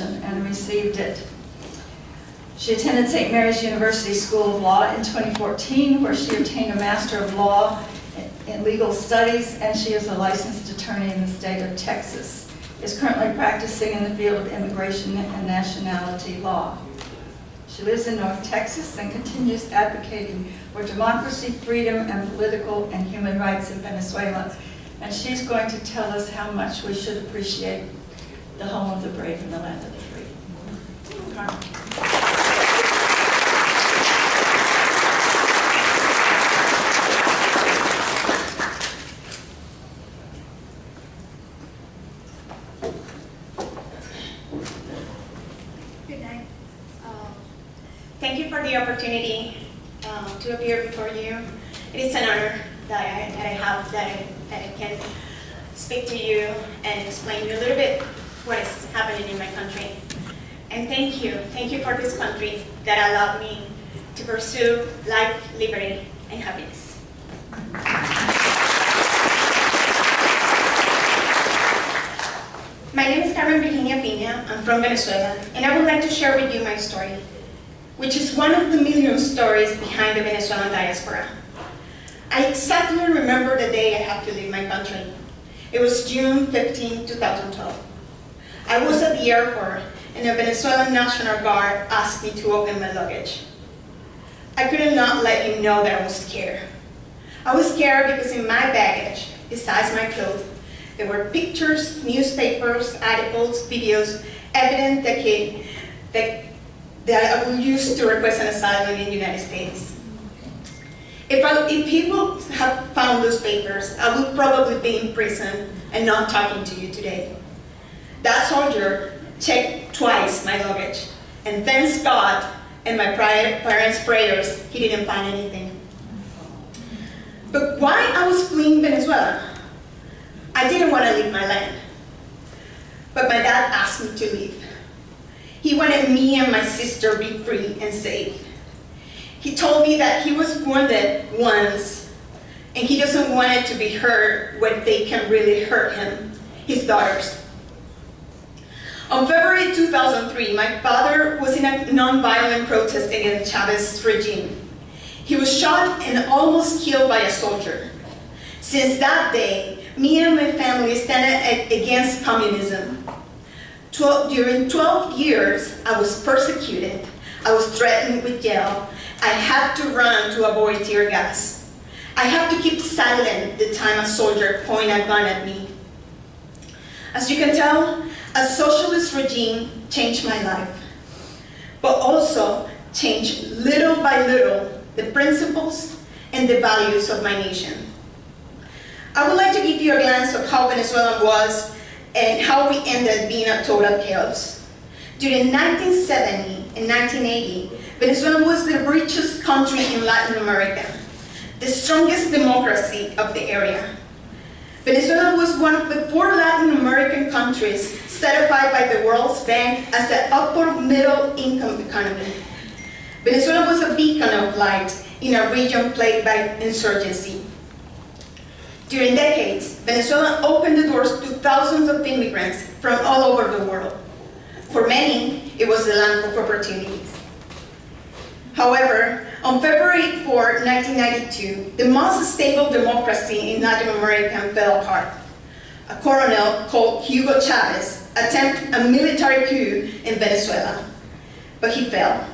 position and received it. She attended St. Mary's University School of Law in 2014, where she obtained a Master of Law in Legal Studies, and she is a licensed attorney in the state of Texas. Is currently practicing in the field of immigration and nationality law. She lives in North Texas and continues advocating for democracy, freedom, and political and human rights in Venezuela. And she's going to tell us how much we should appreciate the home of the brave and the land of the free. Carmen. Thank you for the opportunity to appear before you. It is an honor that I can speak to you and explain you a little bit what is happening in my country. And thank you for this country that allowed me to pursue life, liberty, and happiness. My name is Carmen Pina. I'm from Venezuela, and I would like to share with you my story, which is one of the million stories behind the Venezuelan diaspora. I exactly remember the day I had to leave my country. It was June 15, 2012. I was at the airport, and the Venezuelan National Guard asked me to open my luggage. I could not let him know that I was scared. I was scared because in my baggage, besides my clothes, there were pictures, newspapers, articles, videos, evidence that I would use to request an asylum in the United States. If he would have found those papers, I would probably be in prison and not talking to you today. That soldier checked twice my luggage, and thanks God and my parents' prayers, he didn't find anything. But why I was fleeing Venezuela? I didn't want to leave my land, but my dad asked me to leave. He wanted me and my sister be free and safe. He told me that he was wounded once, and he doesn't want it to be hurt when they can really hurt him, his daughters. On February 2003, my father was in a non-violent protest against Chavez's regime. He was shot and almost killed by a soldier. Since that day, me and my family stand against communism. During 12 years, I was persecuted. I was threatened with jail. I had to run to avoid tear gas. I had to keep silent the time a soldier pointed a gun at me. As you can tell, a socialist regime changed my life, but also changed little by little the principles and the values of my nation. I would like to give you a glance of how Venezuela was and how we ended being a total chaos. During 1970 and 1980, Venezuela was the richest country in Latin America, the strongest democracy of the area. Venezuela was one of the 4 Latin American countries certified by the World Bank as the upper middle income economy. Venezuela was a beacon of light in a region plagued by insurgency. During decades, Venezuela opened the doors to thousands of immigrants from all over the world. For many, it was the land of opportunities. However, on February 4, 1992, the most stable democracy in Latin America fell apart. A colonel called Hugo Chavez attempted a military coup in Venezuela, but he failed.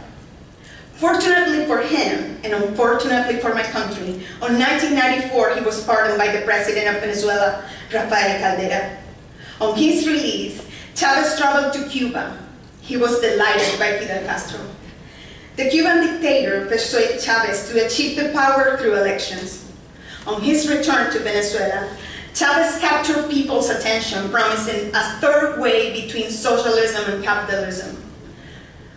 Fortunately for him, and unfortunately for my country, in 1994 he was pardoned by the president of Venezuela, Rafael Caldera. On his release, Chavez traveled to Cuba. He was delighted by Fidel Castro. The Cuban dictator persuaded Chavez to achieve the power through elections. On his return to Venezuela, Chavez captured people's attention, promising a third way between socialism and capitalism.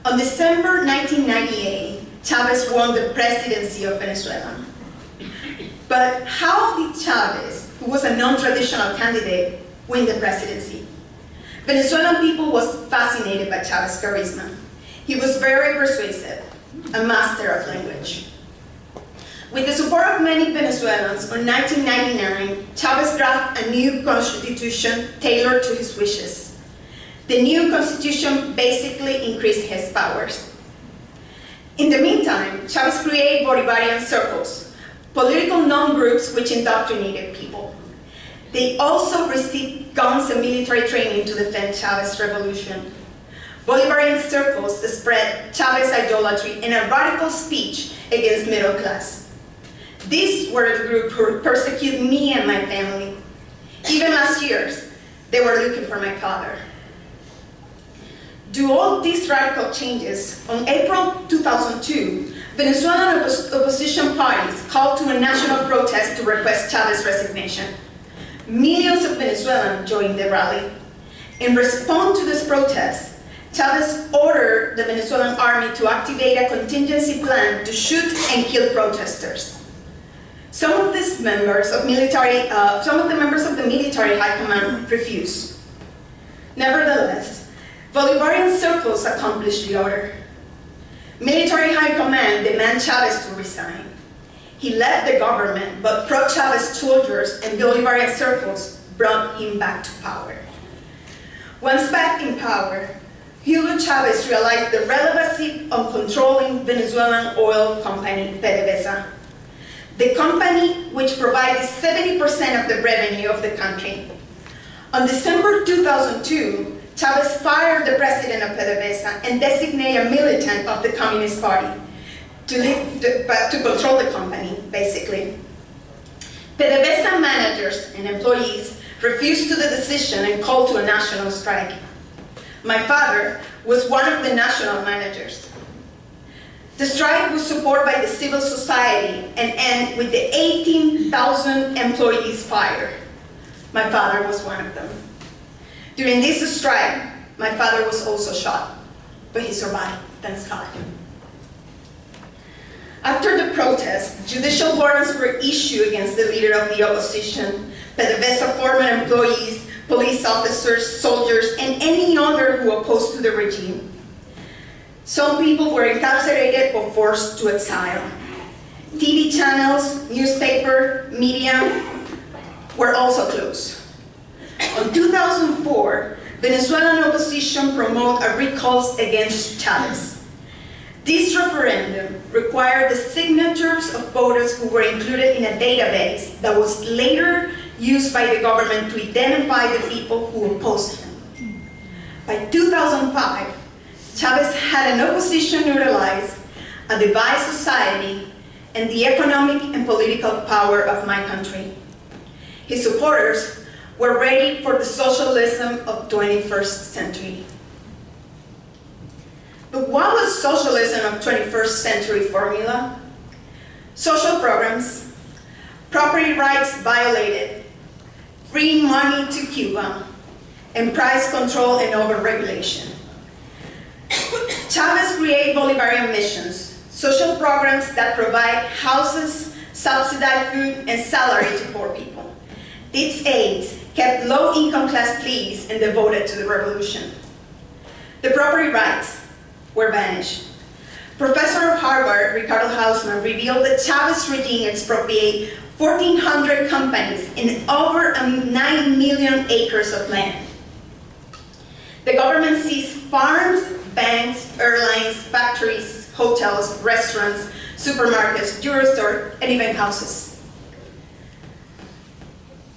On December 1998, Chavez won the presidency of Venezuela. But how did Chavez, who was a non-traditional candidate, win the presidency? Venezuelan people was fascinated by Chavez's charisma. He was very persuasive, a master of language. With the support of many Venezuelans, in 1999, Chavez drafted a new constitution tailored to his wishes. The new constitution basically increased his powers. In the meantime, Chavez created Bolivarian circles, political non-groups which indoctrinated people. They also received guns and military training to defend Chavez's revolution. Bolivarian circles spread Chavez idolatry and a radical speech against middle class. These were the group who persecuted me and my family. Even last year, they were looking for my father. Due to all these radical changes, on April 2002, Venezuelan opposition parties called to a national protest to request Chavez's resignation. Millions of Venezuelans joined the rally. In response to this protest, Chavez ordered the Venezuelan army to activate a contingency plan to shoot and kill protesters. Some of the members of the military high command refused. Nevertheless, Bolivarian circles accomplished the order. Military high command demanded Chavez to resign. He left the government, but pro-Chavez soldiers and Bolivarian circles brought him back to power. Once back in power, Hugo Chavez realized the relevancy of controlling Venezuelan oil company PDVSA, the company which provided 70% of the revenue of the country. On December 2002, Chavez fired the president of PDVSA and designated a militant of the Communist Party to control the company, basically. PDVSA managers and employees refused to the decision and called to a national strike. My father was one of the national managers. The strike was supported by the civil society and ended with the 18,000 employees fired. My father was one of them. During this strike, my father was also shot, but he survived, thanks God. After the protest, judicial warrants were issued against the leader of the opposition, PDVSA former employees, police officers, soldiers, and any other who opposed to the regime. Some people were incarcerated or forced to exile. TV channels, newspaper, media were also closed. In 2004, Venezuelan opposition promoted a recall against Chavez. This referendum required the signatures of voters who were included in a database that was later used by the government to identify the people who opposed him. By 2005, Chavez had an opposition neutralized, a divided society, and the economic and political power of my country. His supporters were ready for the socialism of 21st century. But what was socialism of 21st century formula? Social programs, property rights violated, free money to Cuba, and price control and overregulation. Chavez created Bolivarian missions, social programs that provide houses, subsidized food, and salary to poor people. These aids kept low-income class pleased and devoted to the revolution. The property rights were vanished. Professor of Harvard, Ricardo Hausmann, revealed that Chavez regime expropriated 1,400 companies and over 9 million acres of land. The government seized farms, banks, airlines, factories, hotels, restaurants, supermarkets, drugstores, and even houses.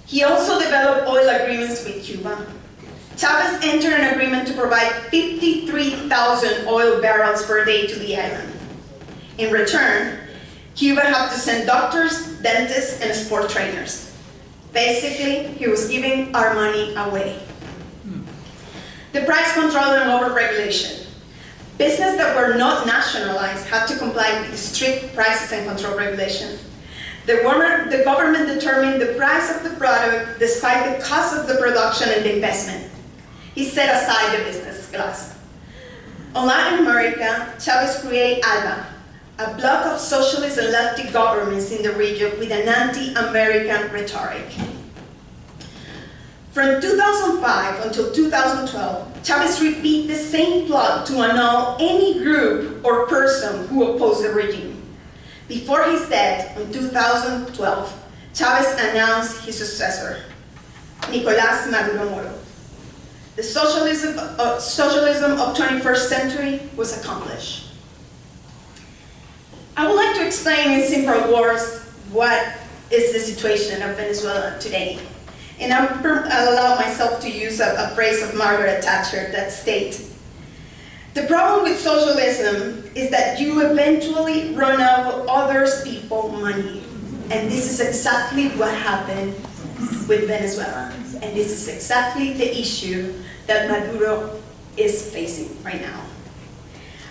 He also developed oil agreements with Cuba. Chavez entered an agreement to provide 53,000 oil barrels per day to the island. In return, Cuba had to send doctors, dentists, and sport trainers. Basically, he was giving our money away. The price control and overregulation. Businesses that were not nationalized had to comply with strict prices and control regulations. The government determined the price of the product despite the cost of the production and the investment. He set aside the business class. In Latin America, Chavez created ALBA, a bloc of socialist and lefty governments in the region with an anti-American rhetoric. From 2005 until 2012, Chavez repeated the same plot to annul any group or person who opposed the regime. Before his death in 2012, Chavez announced his successor, Nicolás Maduro Moro. the socialism of 21st century was accomplished. I would like to explain in simple words what is the situation of Venezuela today. And I'll allow myself to use a phrase of Margaret Thatcher that states, "The problem with socialism is that you eventually run out of other people's money." And this is exactly what happened with Venezuela. And this is exactly the issue that Maduro is facing right now.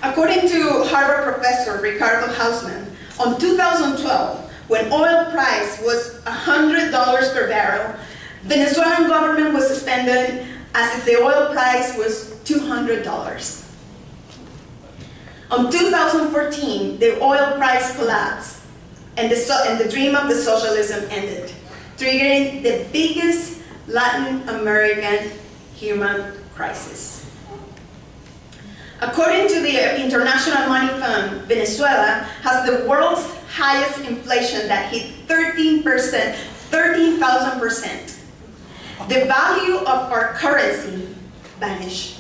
According to Harvard professor Ricardo Hausman, on 2012, when oil price was $100 per barrel, Venezuelan government was suspended as if the oil price was $200. On 2014, the oil price collapsed, and the dream of the socialism ended, triggering the biggest Latin American human crisis. According to the International Money Fund, Venezuela has the world's highest inflation that hit 13,000%. The value of our currency vanished.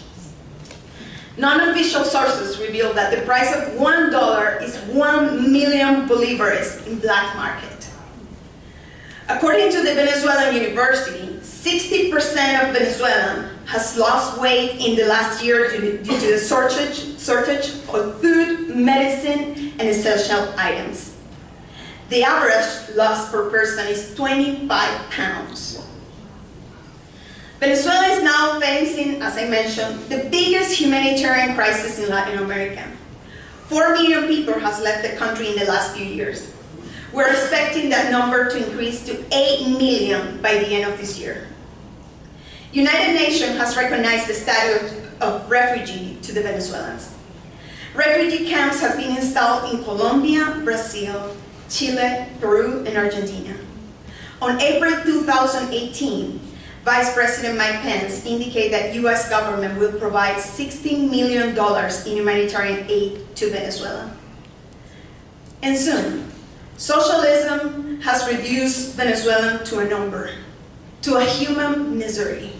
Non-official sources reveal that the price of $1 is 1 million bolivars in black market. According to the Venezuelan University, 60% of Venezuelans has lost weight in the last year due to the shortage of food, medicine, and essential items. The average loss per person is 25 pounds. Venezuela is now facing, as I mentioned, the biggest humanitarian crisis in Latin America. 4 million people has left the country in the last few years. We're expecting that number to increase to 8 million by the end of this year. United Nations has recognized the status of refugee to the Venezuelans. Refugee camps have been installed in Colombia, Brazil, Chile, Peru, and Argentina. On April 2018, Vice President Mike Pence indicated that U.S. government will provide $16 million in humanitarian aid to Venezuela. And soon, socialism has reduced Venezuela to a number, to a human misery.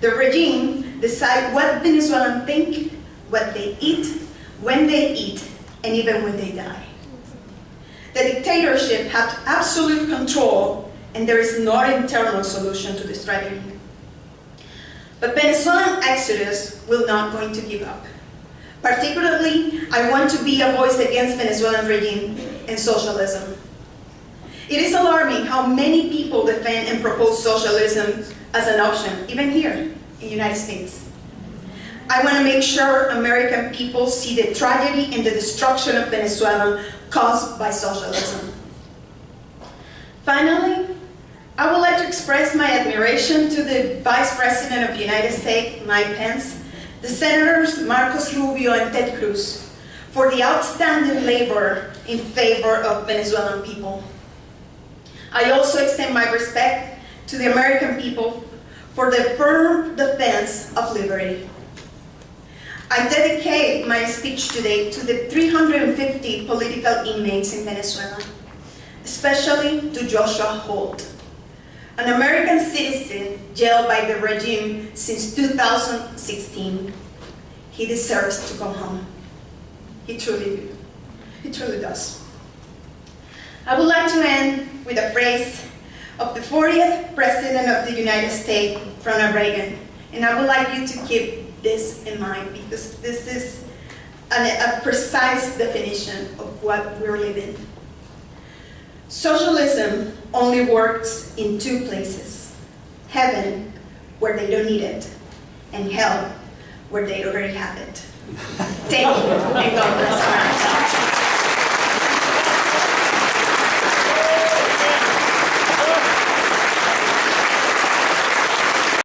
The regime decides what Venezuelans think, what they eat, when they eat, and even when they die. The dictatorship has absolute control, and there is no internal solution to this tragedy. But Venezuelan exodus will not going to give up. Particularly, I want to be a voice against Venezuelan regime and socialism. It is alarming how many people defend and propose socialism as an option, even here in the United States. I want to make sure American people see the tragedy and the destruction of Venezuela caused by socialism. Finally, I would like to express my admiration to the Vice President of the United States, Mike Pence, the Senators Marcos Rubio and Ted Cruz, for the outstanding labor in favor of Venezuelan people. I also extend my respect to the American people for the firm defense of liberty. I dedicate my speech today to the 350 political inmates in Venezuela, especially to Joshua Holt, an American citizen jailed by the regime since 2016. He deserves to go home. He truly does. I would like to end with a phrase of the 40th President of the United States, Ronald Reagan. And I would like you to keep this in mind, because this is a precise definition of what we're living. Socialism only works in two places: heaven, where they don't need it, and hell, where they already have it. Thank you, and God bless America.